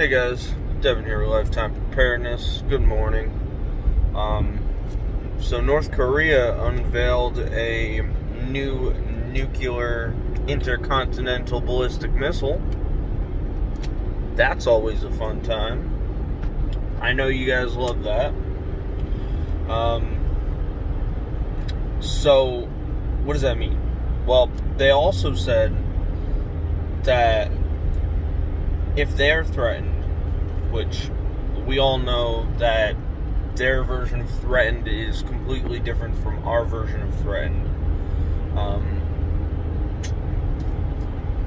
Hey guys, Devin here with Lifetime Preparedness. Good morning. So North Korea unveiled a new nuclear intercontinental ballistic missile. That's always a fun time. I know you guys love that. So what does that mean? Well, they also said that if they're threatened, which we all know that their version of threatened is completely different from our version of threatened.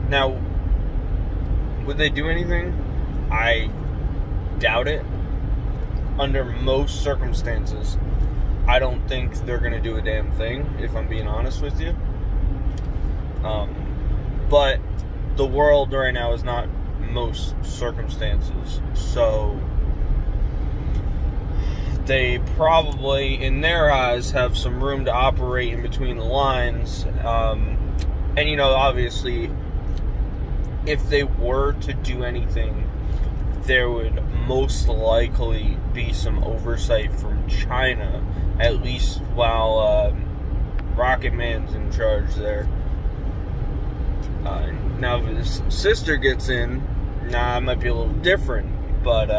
Now, would they do anything? I doubt it. Under most circumstances, I don't think they're going to do a damn thing, if I'm being honest with you. But the world right now is not most circumstances, so they probably, in their eyes, have some room to operate in between the lines. And you know, obviously, if they were to do anything, there would most likely be some oversight from China, at least while Rocket Man's in charge there. Now if his sister gets in, it might be a little different, but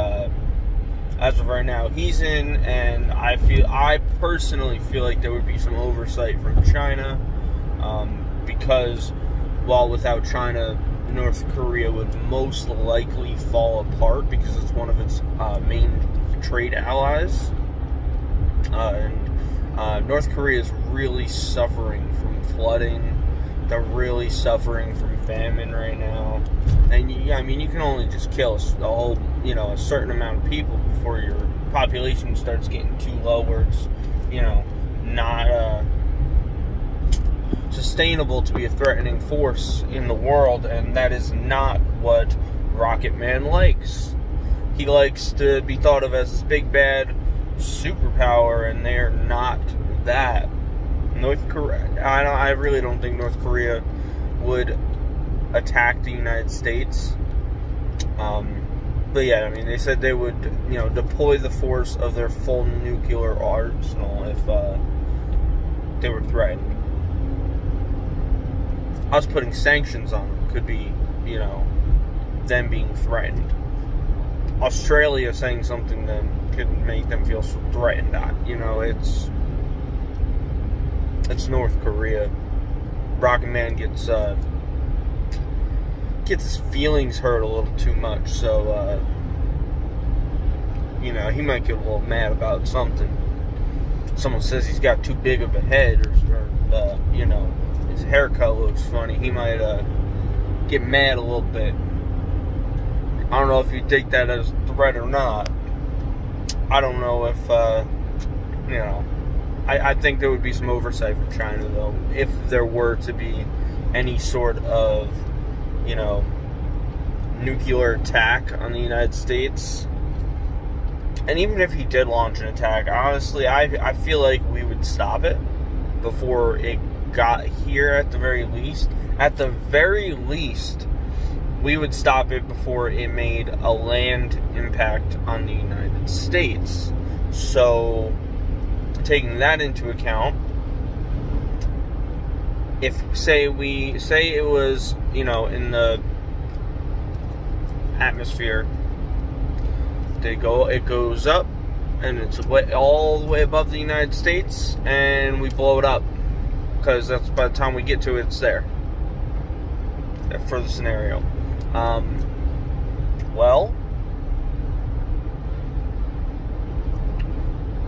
as of right now, he's in, and I personally feel like there would be some oversight from China, because while without China, North Korea would most likely fall apart because it's one of its main trade allies, and North Korea is really suffering from flooding. They're really suffering from famine right now, and I mean, you can only just kill a certain amount of people before your population starts getting too low, where it's, not sustainable to be a threatening force in the world, and that is not what Rocket Man likes. He likes to be thought of as this big bad superpower, and they are not that. North Korea, I really don't think North Korea would attack the United States. But yeah, I mean, they said they would, deploy the force of their full nuclear arsenal if they were threatened. Us putting sanctions on them could be, them being threatened. Australia saying something then could make them feel threatened. It's North Korea. Rocket Man gets his feelings hurt a little too much, so he might get a little mad about something. Someone says he's got too big of a head, or his haircut looks funny. He might get mad a little bit. I don't know if you take that as a threat or not. I don't know if I think there would be some oversight from China, though, if there were to be any sort of, nuclear attack on the United States. And even if he did launch an attack, honestly, I feel like we would stop it before it got here at the very least. At the very least, we would stop it before it made a land impact on the United States. So, taking that into account, if say it was, in the atmosphere, it goes up, and it's all the way above the United States, and we blow it up, because that's by the time we get to it, it's there. For the scenario, well,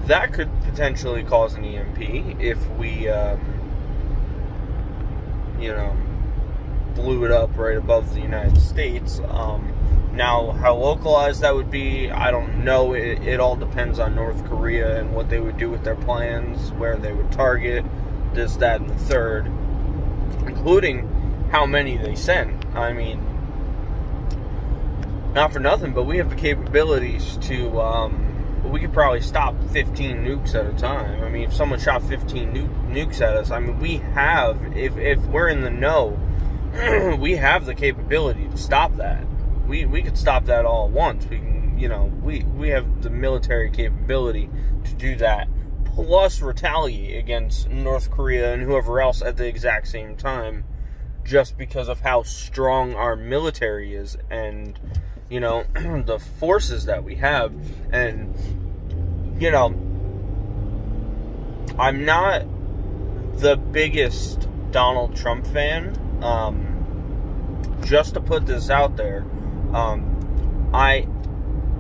that could potentially cause an EMP if we, blew it up right above the United States. Now, how localized that would be, I don't know. It all depends on North Korea and what they would do with their plans, where they would target, this, that, and the third, including how many they send. I mean, not for nothing, but we have the capabilities to, we could probably stop 15 nukes at a time. I mean, if someone shot 15 nukes at us, I mean, we have, if we're in the know, we have the capability to stop that. we could stop that all at once. We can, you know, we have the military capability to do that, plus retaliate against North Korea and whoever else at the exact same time, just because of how strong our military is and, you know, the forces that we have. And, you know, I'm not the biggest Donald Trump fan. Just to put this out there, I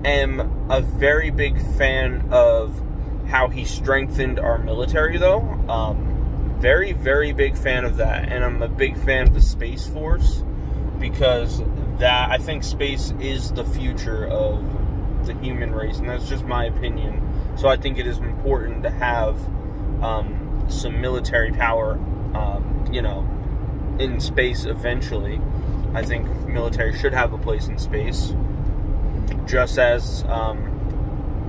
am a very big fan of how he strengthened our military, though. Very, very big fan of that. And I'm a big fan of the Space Force, because that, I think space is the future of the human race, and that's just my opinion. So I think it is important to have some military power, you know, in space eventually. I think military should have a place in space, just as,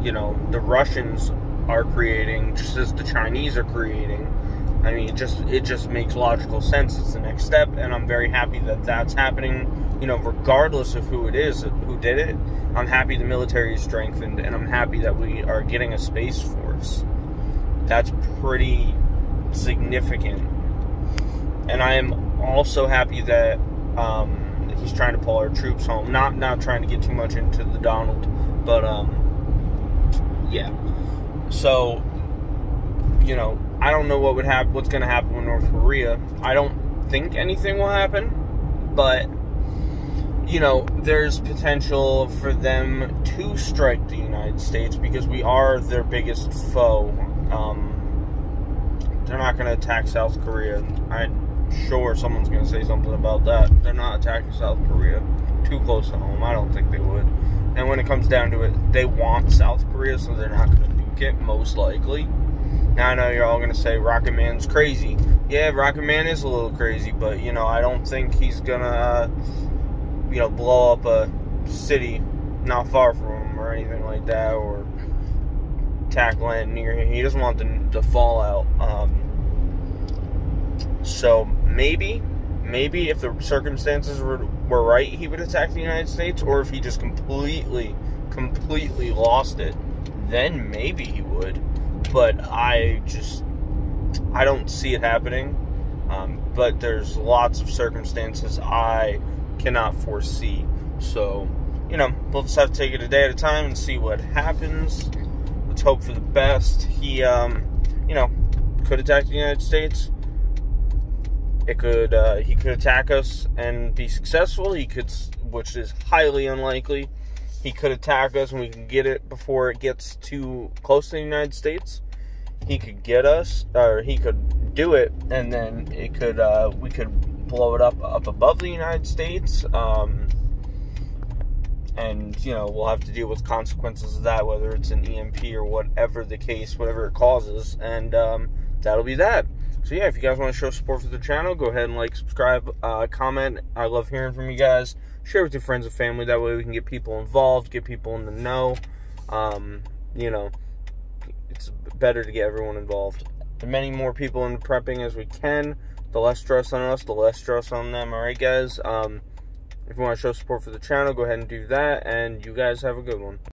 you know, the Russians are creating, just as the Chinese are creating. I mean, it just makes logical sense. It's the next step, and I'm very happy that that's happening, you know, regardless of who it is, who did it. I'm happy the military is strengthened, and I'm happy that we are getting a Space Force. That's pretty significant. And I am also happy that he's trying to pull our troops home. Not trying to get too much into the Donald, but yeah. So, you know, I don't know what's going to happen with North Korea. I don't think anything will happen, but, you know, there's potential for them to strike the United States because we are their biggest foe. They're not going to attack South Korea. I'm sure someone's going to say something about that. They're not attacking South Korea. Too close to home. I don't think they would. And when it comes down to it, they want South Korea, so they're not going to nuke it, most likely. Now, I know you're all going to say Rocket Man's crazy. Yeah, Rocket Man is a little crazy, but, you know, I don't think he's going to, you know, blow up a city not far from him or anything like that, or attack land near him. He doesn't want the fallout. So, maybe if the circumstances were right, he would attack the United States, or if he just completely lost it, then maybe he would. But I don't see it happening. But there's lots of circumstances I cannot foresee. So, you know, we'll just have to take it a day at a time and see what happens. Let's hope for the best. He, you know, could attack the United States. He could attack us and be successful. He could, which is highly unlikely. He could attack us and we can get it before it gets too close to the United States. He could get us, or he could do it, and then it could, we could blow it up above the United States. And, you know, we'll have to deal with consequences of that, whether it's an EMP or whatever the case, whatever it causes. And that'll be that. So yeah, if you guys want to show support for the channel, go ahead and like, subscribe, comment. I love hearing from you guys. Share with your friends and family. That way we can get people involved, get people in the know. You know, it's better to get everyone involved. The many more people in prepping as we can, the less stress on us, the less stress on them. Alright, guys? If you want to show support for the channel, go ahead and do that. And you guys have a good one.